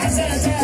Azza,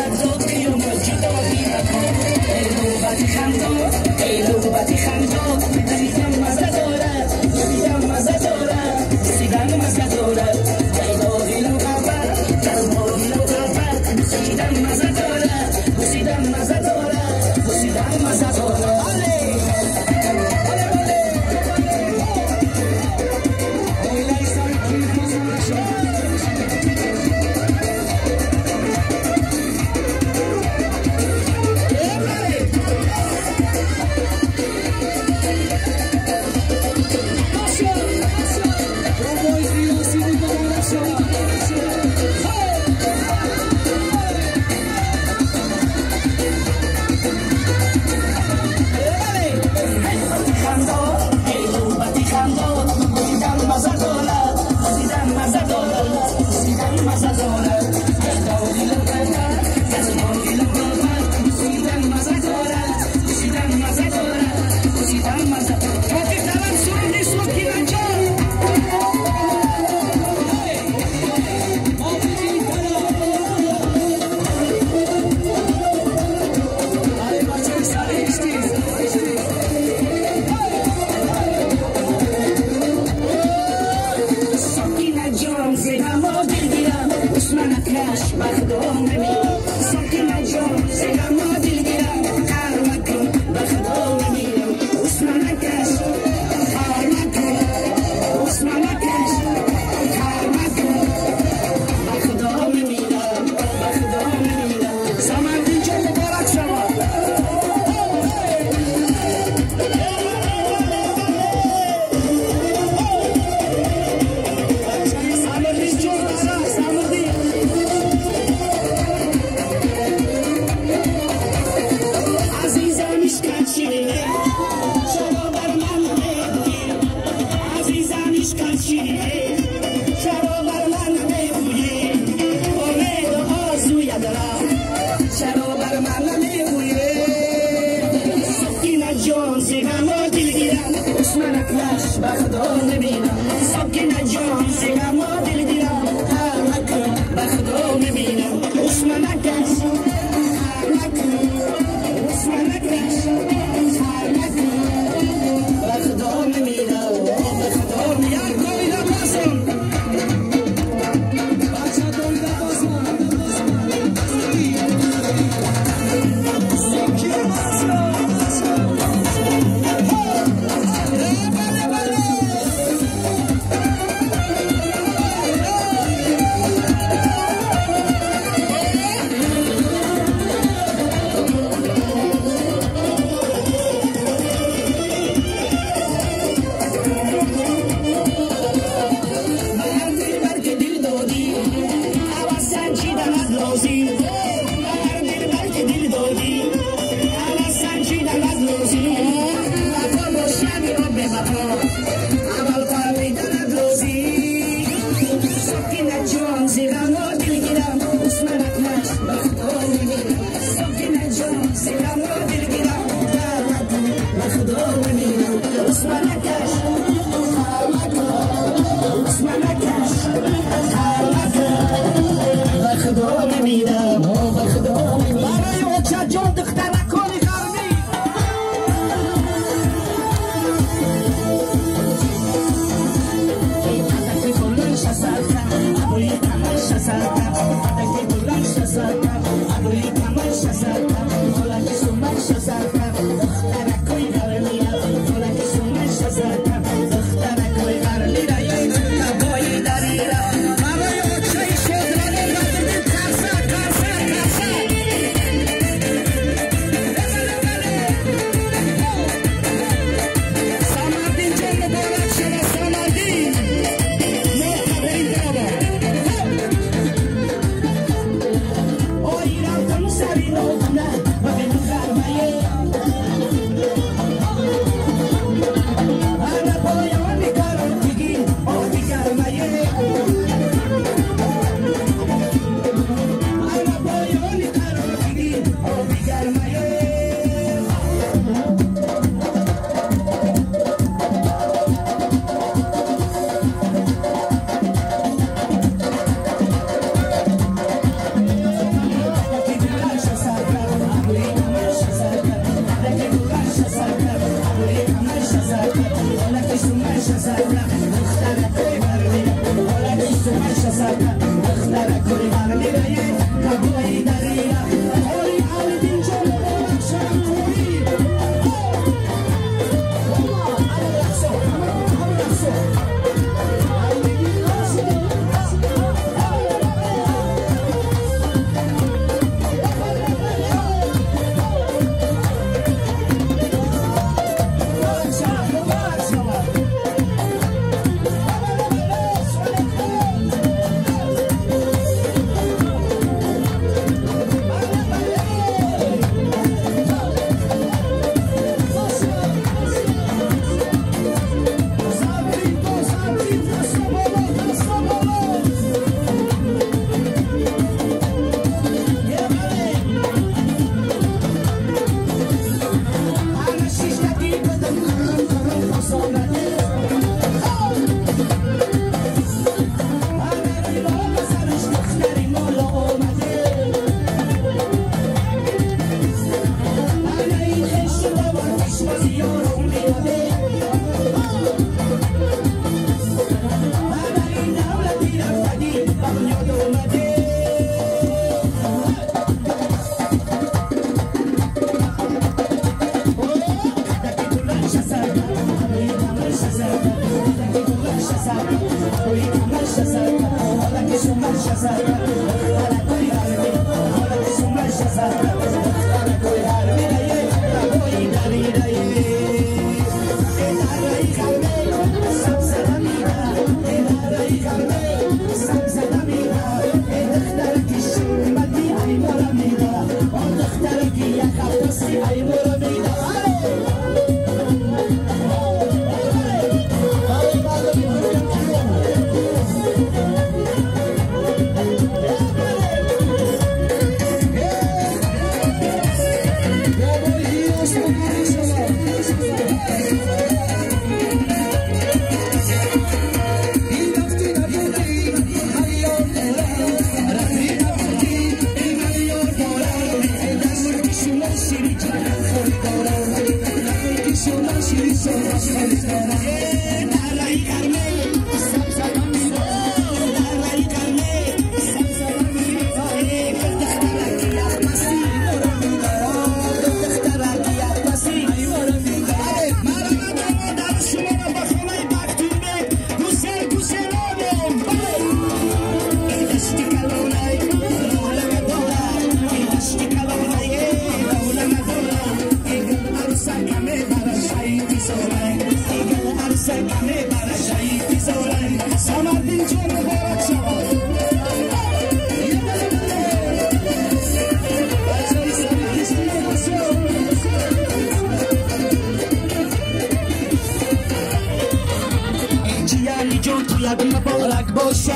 یاد مبارک باشه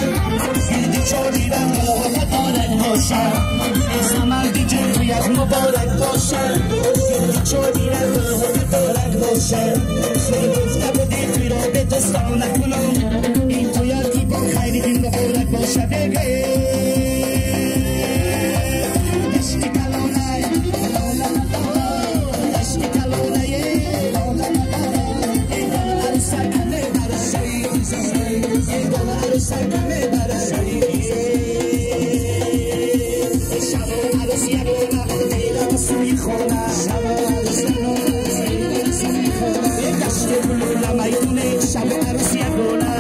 گیردی چوری را مبارک باشه سمردی جون یاد مبارک باشه گیردی چوری را مبارک باشه گفته بودی توی رو به دستان نکنم این تو یادی با خیلی این مبارک باشه بگه دشتی کلونه دشتی کلونه ایگل عروسکانه برای ایگل عروسکانه برای شب عروس یگونه دیده بسوی خونه شب عروس یگونه بسوی خونه دشت بلوله میدونه شب عروس یگونه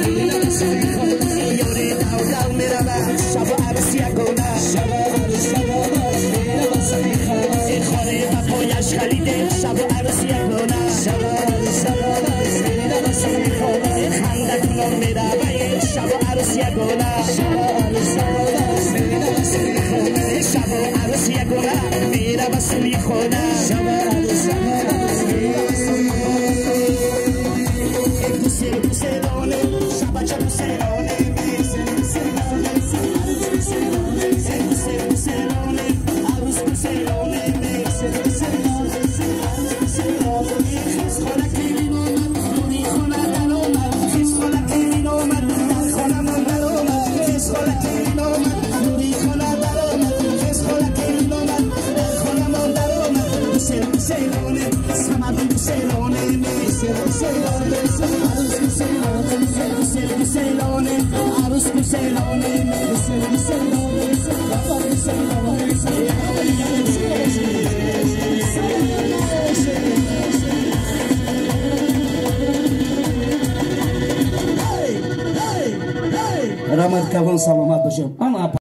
دیده بسوی خونه یوری دو دو میرم شب عروس یگونه شب عروس دیده بسوی خونه خوره و پایش خلیده شب عروس یگونه شب عروس دیده بسوی خونه خنده کنم میرم شب عروس یگونه شب عروس دیده بسوی خونه شب عروس یگونه میره بسوی خونه شب عروس دیده بسوی خونه گوسل گوسلانه شب چه گوسلانه گوسل گوسلانه عروس گوسلانه خیز خونه کلین آمد نوری خونه در آمد خیز خونه کلین آمد در خونه من در آمد خیز خونه کلین آمد نوری خونه در آمد خیز خونه کلین آمد در خونه من در آمد گوسل گوسلانه سمردی گوسلانه گوسل گوسلانه عروس گوسلانه گوسل گوسلانه عروس گوسلانه گوسل گوسلانه بابا گوسلانه رحمت کوان سلامت باشم.